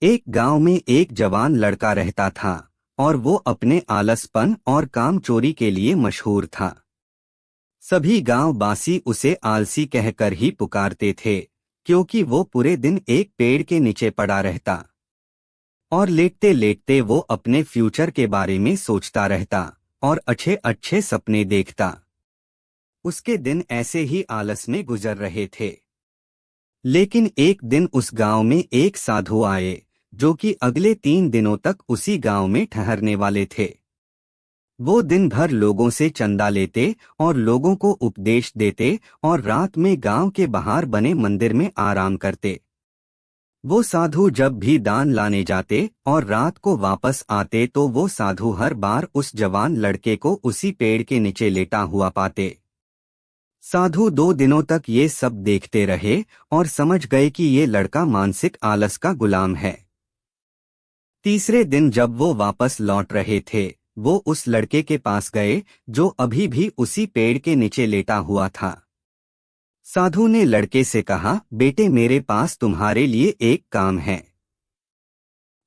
एक गांव में एक जवान लड़का रहता था और वो अपने आलसपन और काम चोरी के लिए मशहूर था। सभी गांववासी उसे आलसी कहकर ही पुकारते थे, क्योंकि वो पूरे दिन एक पेड़ के नीचे पड़ा रहता और लेटते लेटते वो अपने फ्यूचर के बारे में सोचता रहता और अच्छे अच्छे सपने देखता। उसके दिन ऐसे ही आलस में गुजर रहे थे। लेकिन एक दिन उस गांव में एक साधु आए, जो कि अगले 3 दिनों तक उसी गांव में ठहरने वाले थे। वो दिन भर लोगों से चंदा लेते और लोगों को उपदेश देते और रात में गांव के बाहर बने मंदिर में आराम करते। वो साधु जब भी दान लाने जाते और रात को वापस आते तो वो साधु हर बार उस जवान लड़के को उसी पेड़ के नीचे लेटा हुआ पाते। साधु 2 दिनों तक ये सब देखते रहे और समझ गए कि ये लड़का मानसिक आलस का गुलाम है। तीसरे दिन जब वो वापस लौट रहे थे, वो उस लड़के के पास गए जो अभी भी उसी पेड़ के नीचे लेटा हुआ था। साधु ने लड़के से कहा, बेटे मेरे पास तुम्हारे लिए एक काम है।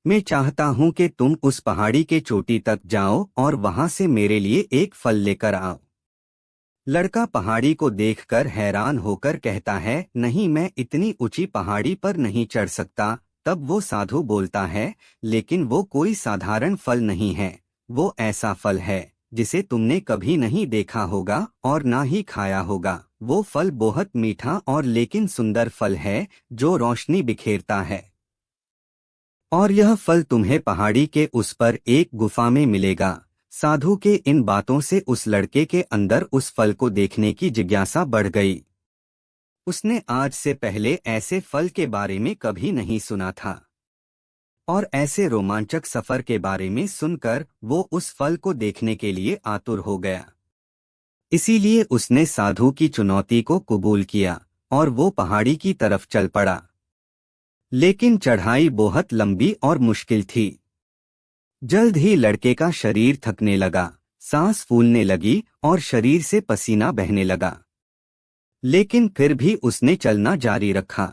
मैं चाहता हूं कि तुम उस पहाड़ी के चोटी तक जाओ और वहां से मेरे लिए एक फल लेकर आओ। लड़का पहाड़ी को देखकर हैरान होकर कहता है, नहीं मैं इतनी ऊंची पहाड़ी पर नहीं चढ़ सकता। तब वो साधु बोलता है, लेकिन वो कोई साधारण फल नहीं है, वो ऐसा फल है जिसे तुमने कभी नहीं देखा होगा और ना ही खाया होगा। वो फल बहुत मीठा और लेकिन सुंदर फल है जो रोशनी बिखेरता है। और यह फल तुम्हें पहाड़ी के उस पर एक गुफा में मिलेगा। साधु के इन बातों से उस लड़के के अंदर उस फल को देखने की जिज्ञासा बढ़ गई। उसने आज से पहले ऐसे फल के बारे में कभी नहीं सुना था और ऐसे रोमांचक सफर के बारे में सुनकर वो उस फल को देखने के लिए आतुर हो गया। इसीलिए उसने साधु की चुनौती को कबूल किया और वो पहाड़ी की तरफ चल पड़ा। लेकिन चढ़ाई बहुत लंबी और मुश्किल थी। जल्द ही लड़के का शरीर थकने लगा, सांस फूलने लगी और शरीर से पसीना बहने लगा। लेकिन फिर भी उसने चलना जारी रखा।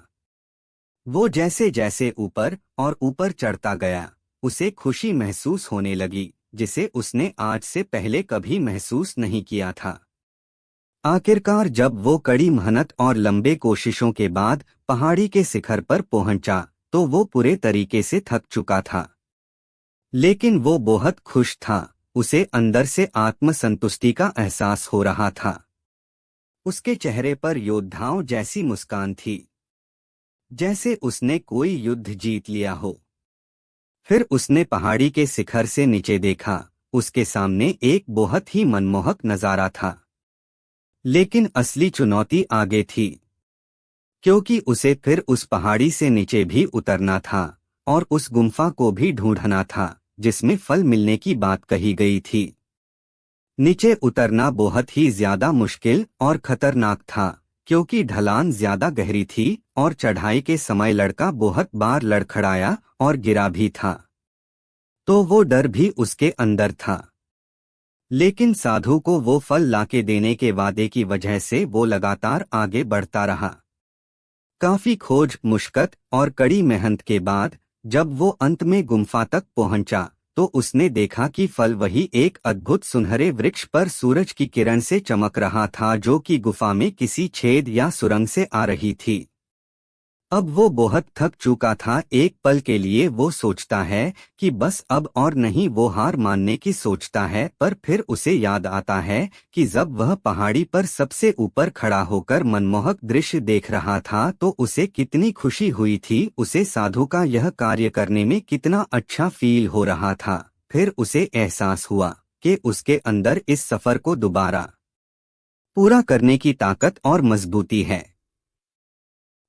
वो जैसे जैसे ऊपर और ऊपर चढ़ता गया, उसे खुशी महसूस होने लगी जिसे उसने आज से पहले कभी महसूस नहीं किया था। आखिरकार जब वो कड़ी मेहनत और लंबे कोशिशों के बाद पहाड़ी के शिखर पर पहुंचा तो वो पूरे तरीके से थक चुका था। लेकिन वो बहुत खुश था, उसे अंदर से आत्मसंतुष्टि का एहसास हो रहा था। उसके चेहरे पर योद्धाओं जैसी मुस्कान थी, जैसे उसने कोई युद्ध जीत लिया हो। फिर उसने पहाड़ी के शिखर से नीचे देखा, उसके सामने एक बहुत ही मनमोहक नजारा था। लेकिन असली चुनौती आगे थी, क्योंकि उसे फिर उस पहाड़ी से नीचे भी उतरना था और उस गुम्फा को भी ढूंढना था जिसमें फल मिलने की बात कही गई थी। नीचे उतरना बहुत ही ज्यादा मुश्किल और खतरनाक था, क्योंकि ढलान ज्यादा गहरी थी और चढ़ाई के समय लड़का बहुत बार लड़खड़ाया और गिरा भी था। तो वो डर भी उसके अंदर था। लेकिन साधु को वो फल लाके देने के वादे की वजह से वो लगातार आगे बढ़ता रहा। काफी खोज मुश्कत और कड़ी मेहनत के बाद जब वो अंत में गुम्फा तक पहुंचा तो उसने देखा कि फल वही एक अद्भुत सुनहरे वृक्ष पर सूरज की किरण से चमक रहा था, जो कि गुफा में किसी छेद या सुरंग से आ रही थी। अब वो बहुत थक चुका था। एक पल के लिए वो सोचता है कि बस अब और नहीं, वो हार मानने की सोचता है, पर फिर उसे याद आता है कि जब वह पहाड़ी पर सबसे ऊपर खड़ा होकर मनमोहक दृश्य देख रहा था तो उसे कितनी खुशी हुई थी, उसे साधु का यह कार्य करने में कितना अच्छा फील हो रहा था। फिर उसे एहसास हुआ कि उसके अंदर इस सफर को दोबारा पूरा करने की ताकत और मजबूती है।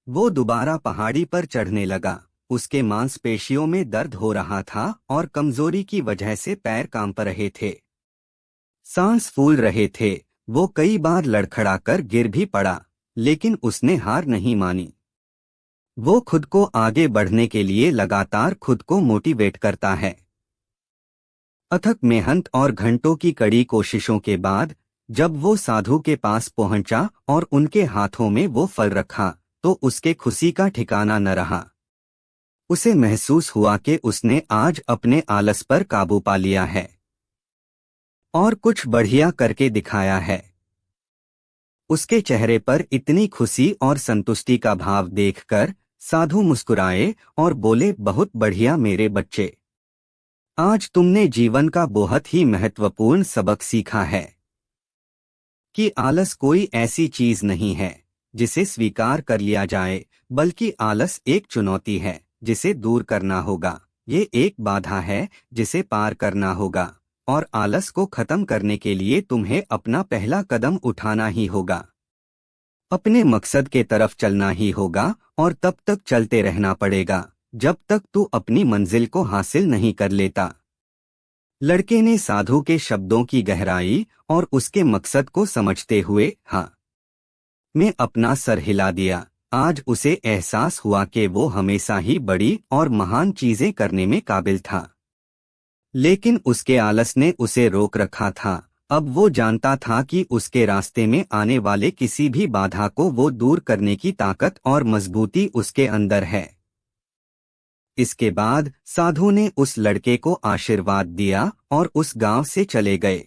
वो दोबारा पहाड़ी पर चढ़ने लगा। उसके मांसपेशियों में दर्द हो रहा था और कमजोरी की वजह से पैर कांप रहे थे, सांस फूल रहे थे। वो कई बार लड़खड़ाकर गिर भी पड़ा, लेकिन उसने हार नहीं मानी। वो खुद को आगे बढ़ने के लिए लगातार खुद को मोटिवेट करता है। अथक मेहनत और घंटों की कड़ी कोशिशों के बाद जब वो साधु के पास पहुंचा और उनके हाथों में वो फल रखा तो उसके खुशी का ठिकाना न रहा। उसे महसूस हुआ कि उसने आज अपने आलस पर काबू पा लिया है और कुछ बढ़िया करके दिखाया है। उसके चेहरे पर इतनी खुशी और संतुष्टि का भाव देखकर साधु मुस्कुराए और बोले, बहुत बढ़िया मेरे बच्चे, आज तुमने जीवन का बहुत ही महत्वपूर्ण सबक सीखा है कि आलस कोई ऐसी चीज नहीं है जिसे स्वीकार कर लिया जाए, बल्कि आलस एक चुनौती है जिसे दूर करना होगा। ये एक बाधा है जिसे पार करना होगा और आलस को खत्म करने के लिए तुम्हें अपना पहला कदम उठाना ही होगा। अपने मकसद के तरफ चलना ही होगा और तब तक चलते रहना पड़ेगा जब तक तू अपनी मंजिल को हासिल नहीं कर लेता। लड़के ने साधु के शब्दों की गहराई और उसके मकसद को समझते हुए हाँ में अपना सर हिला दिया। आज उसे एहसास हुआ कि वो हमेशा ही बड़ी और महान चीजें करने में काबिल था, लेकिन उसके आलस ने उसे रोक रखा था। अब वो जानता था कि उसके रास्ते में आने वाले किसी भी बाधा को वो दूर करने की ताकत और मजबूती उसके अंदर है। इसके बाद साधु ने उस लड़के को आशीर्वाद दिया और उस गांव से चले गए।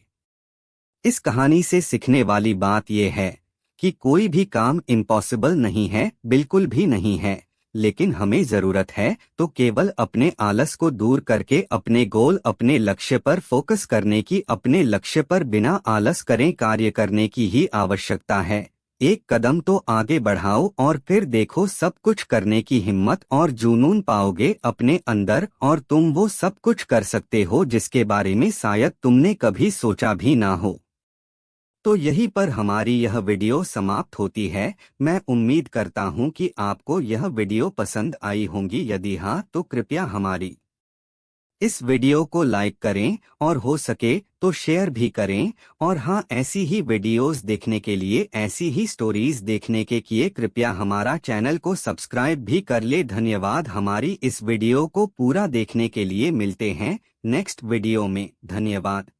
इस कहानी से सीखने वाली बात यह है कि कोई भी काम इम्पॉसिबल नहीं है, बिल्कुल भी नहीं है, लेकिन हमें जरूरत है तो केवल अपने आलस को दूर करके अपने गोल, अपने लक्ष्य पर फोकस करने की, अपने लक्ष्य पर बिना आलस करें कार्य करने की ही आवश्यकता है। एक कदम तो आगे बढ़ाओ और फिर देखो, सब कुछ करने की हिम्मत और जुनून पाओगे अपने अंदर और तुम वो सब कुछ कर सकते हो जिसके बारे में शायद तुमने कभी सोचा भी ना हो। तो यहीं पर हमारी यह वीडियो समाप्त होती है। मैं उम्मीद करता हूं कि आपको यह वीडियो पसंद आई होंगी। यदि हाँ तो कृपया हमारी इस वीडियो को लाइक करें और हो सके तो शेयर भी करें। और हाँ, ऐसी ही वीडियोस देखने के लिए, ऐसी ही स्टोरीज देखने के लिए कृपया हमारा चैनल को सब्सक्राइब भी कर ले। धन्यवाद हमारी इस वीडियो को पूरा देखने के लिए। मिलते हैं नेक्स्ट वीडियो में। धन्यवाद।